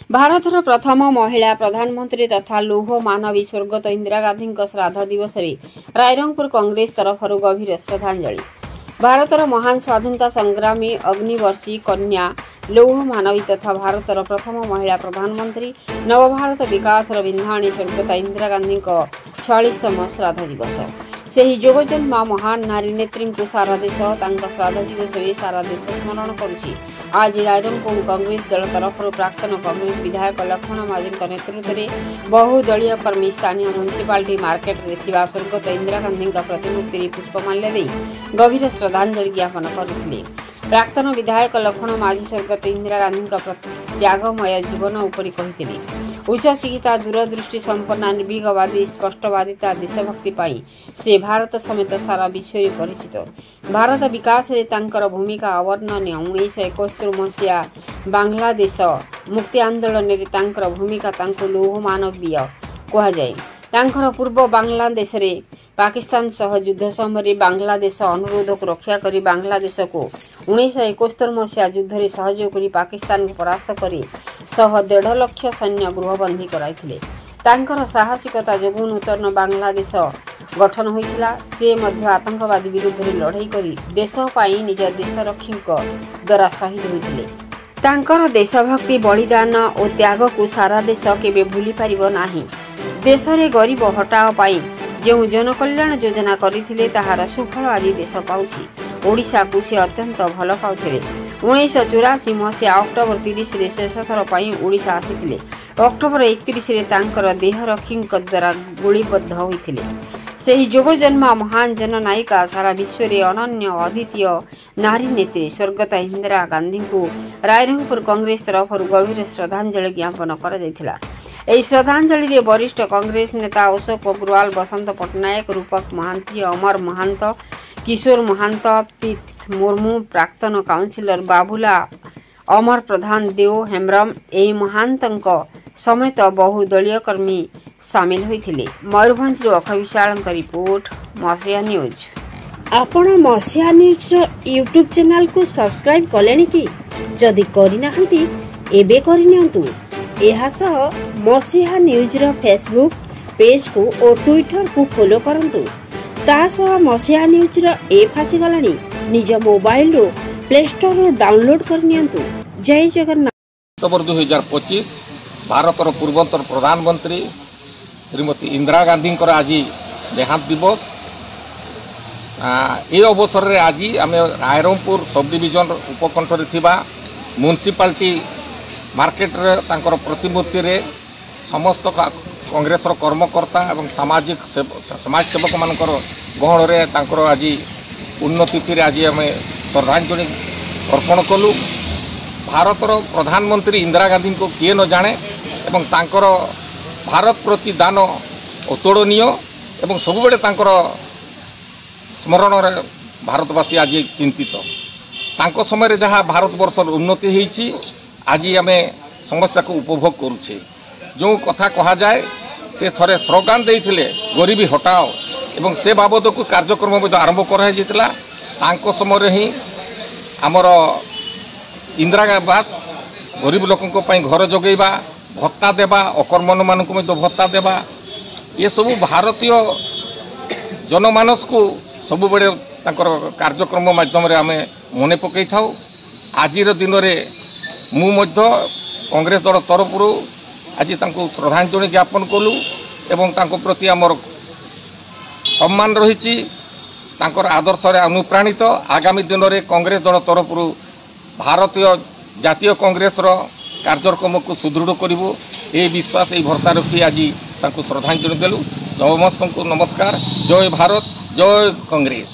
भारतर प्रथम महिला प्रधानमंत्री तथा लौह मानवी स्वर्गत इंदिरा गांधी श्राद्ध दिवस रायरंगपुर कांग्रेस तरफ गभीर श्रद्धांजलि। भारतर महान स्वाधीनता संग्रामी अग्निवर्षी कन्या लौह मानवी तथा भारतर प्रथम महिला प्रधानमंत्री नवभारत विकास विंधाणी स्वर्गत इंदिरा गांधी 46तम श्राद्ध दिवस। ସେହି ଯୋଗଜନ୍ମା ମହାନ ନାରୀ ନେତ୍ରୀଙ୍କୁ ସାରା ଦେଶ ତାଙ୍କ ଶ୍ରାଦ୍ଧ ଦିବସରେ ସାରା ଦେଶ ସ୍ମରଣ କରୁଛି। ଆଜି ରାୟରଙ୍ଗପୁର କଂଗ୍ରେସ ଦଳ ତରଫରୁ ପ୍ରାକ୍ତନ କଂଗ୍ରେସ ବିଧାୟକ ଲକ୍ଷ୍ମଣ ମାଝୀଙ୍କ ନେତୃତ୍ୱରେ ବହୁ ଦଳୀୟ କର୍ମୀ ସ୍ଥାନୀୟ ମ୍ୟୁନିସିପାଲିଟି ମାର୍କେଟରେ ଥିବା ସ୍ୱର୍ଗତ ଇନ୍ଦିରା ଗାନ୍ଧୀଙ୍କ ପ୍ରତିମୂର୍ତ୍ତିରେ ପୁଷ୍ପମାଲ୍ୟ ଦେଇ ଗଭୀର ଶ୍ରଦ୍ଧାଞ୍ଜଳି ଜ୍ଞାପନ କରିଥିଲେ। ପ୍ରାକ୍ତନ ବିଧାୟକ ଲକ୍ଷ୍ମଣ ମାଝୀ ସ୍ୱର୍ଗତ ଇନ୍ଦିରା ଗାନ୍ଧୀଙ୍କ ତ୍ୟାଗମୟ ଜୀବନ ଉପରେ କହିଥିଲେ। उच्च शिक्षिता दूरदृष्टि संपन्ना निर्भीकवादी स्पष्टवादिता देशभक्ति पाई से भारत समेत सारा विश्व में परिचित। भारत विकास रे तांकर भूमिका अवर्णनीय। 1971 मसीहा बांग्लादेश मुक्ति आंदोलन रे तांकर भूमिका तांको लौह मानवीय कहा जाए। तांकर पूर्व बांग्लादेश रे पाकिस्तान सह युद्ध समय बांग्लादेश अनुरोध को रक्षा करी बांग्लादेश को 1971 मसीहा युद्ध रे सहयोग करी पाकिस्तान को परास्त करी सह 1.5 लाख सैन्य गृहबंदी कराइथिले। तांकर साहसिकता जोगु नूतन बांग्लादेश गठन होइथिला। से मध्य आतंकवादी विरुद्ध रे लड़ाई करी देश पाई निज देशरक्षीक द्वारा शहीद होइथिले। तांकर देशभक्ति बलिदान और त्याग को सारा देश केबे भूली पारिबो नाही। देश रे गरीब हटाओ पाई जो जनकल्याण योजना करथिले ताहार सुफल आज देश पाउछि। ओडिशा को से अत्यंत भल पाउथिले। 1984 मसीहा अक्टोबर 30 रे शेष थर पाई ओडिशा आसीथिले। अक्टोबर 31 रे तांकर देहरक्षीक द्वारा गोलीबद्ध होइथिले। ସେହି ଯୋଗଜନ୍ମା ମହାନ ଜନନାୟିକା ସାରା ବିଶ୍ୱରେ ଅନନ୍ୟ ଅଦ୍ୱିତୀୟ ନାରୀ ନେତ୍ରୀ ସ୍ୱର୍ଗତ ଇନ୍ଦିରା ଗାନ୍ଧୀଙ୍କୁ ରାୟରଙ୍ଗପୁର କଂଗ୍ରେସ ତରଫରୁ ଗଭୀର ଶ୍ରଦ୍ଧାଞ୍ଜଳି ଜ୍ଞାପନ କରାଯାଇଥିଲା। ଏହି ଶ୍ରଦ୍ଧାଞ୍ଜଳିରେ ବରିଷ୍ଠ କଂଗ୍ରେସ ନେତା ଅଶୋକ ଅଗ୍ରୱାଲ, ବସନ୍ତ ପଟ୍ଟନାୟକ, ରୂପକ ମହାନ୍ତି, ଅମର ମହାନ୍ତ, କିଶୋର ମହାନ୍ତ, ପିଥ ମୁର୍ମୁ, ପ୍ରାକ୍ତନ କାଉନସିଲର ବାବୁଲା, ଅମର ପ୍ରଧାନ, ଦେଓ ହେମ୍ବ୍ରମ ଏହି ମହାନ୍ତଙ୍କ समेत बहु दलीय कर्मी सामिल होइथिले। मयूरभंजରୁ ଅକ୍ଷୟ ବିଶାଳଙ୍କ रिपोर्ट मसिया न्यूज। आपण मसिया न्यूज रो यूट्यूब चैनल को सब्सक्राइब कलेनी कि जदि करिना हंती एबे करिनियंतु। एहा सह मसिया न्यूज रो फेसबुक पेज को और ट्विटर को फॉलो करंतु। ता सह मसिया न्यूज रो ऐप आसी गलानी निज मोबाइल रो प्ले स्टोर रो डाउनलोड करनियंतु। जय जगन्नाथ। अक्टोबर 2025 भारतर पूर्वोत्तर प्रधानमंत्री श्रीमती इंदिरा गांधी आज देहांत दिवस। ये अवसर में आज आम रायरंगपुर सब डिविजन उपकंठरे थिबा म्युनिसिपालिटी मार्केट रे तांकर प्रतिमूर्ति रे समस्त कांग्रेस कर्मकर्ता एवं समाज सेवक मानकर गहण रे तांकर आज पुण्यतिथि रे आज आम श्रद्धांजलि अर्पण कलु। भारतर प्रधानमंत्री इंदिरा गांधी को किए न जाने एवं तांकर भारत प्रति दान अतुलनीय एवं सबुबेले तांकर स्मरण रे भारतवासी आज चिंतित। तांको समय जहाँ भारतवर्ष उन्नति होईछि आज आम समस्त को उपभोग करुछे। जो कथा कहा जाए से थरे स्लोगान देइथिले गरीबी हटाओ एवं से बाबद को कार्यक्रम आरंभ कराइला। तांको समय ही आमर इंदिरा आवास गरीब लोकों घर जगैबा भत्ता देवा अकर्मण मान भत्ता देवा ये सब भारतीय जनमानस को सब बड़े कार्यक्रम माध्यम आम मन पकई था। आज दिन में मुझे कांग्रेस दल तरफ आज श्रद्धांजलि ज्ञापन कलु एवं प्रति आमर सम्मान रही आदर्श अनुप्राणित। आगामी दिन में कांग्रेस दल तरफ भारतीय जातीय कांग्रेस कार्यक्रम को सुदृढ़ करूँ ये विश्वास ये भरसा रखी आज श्रद्धांजलि देलु। समस्त को नमस्कार। जय भारत, जय कांग्रेस।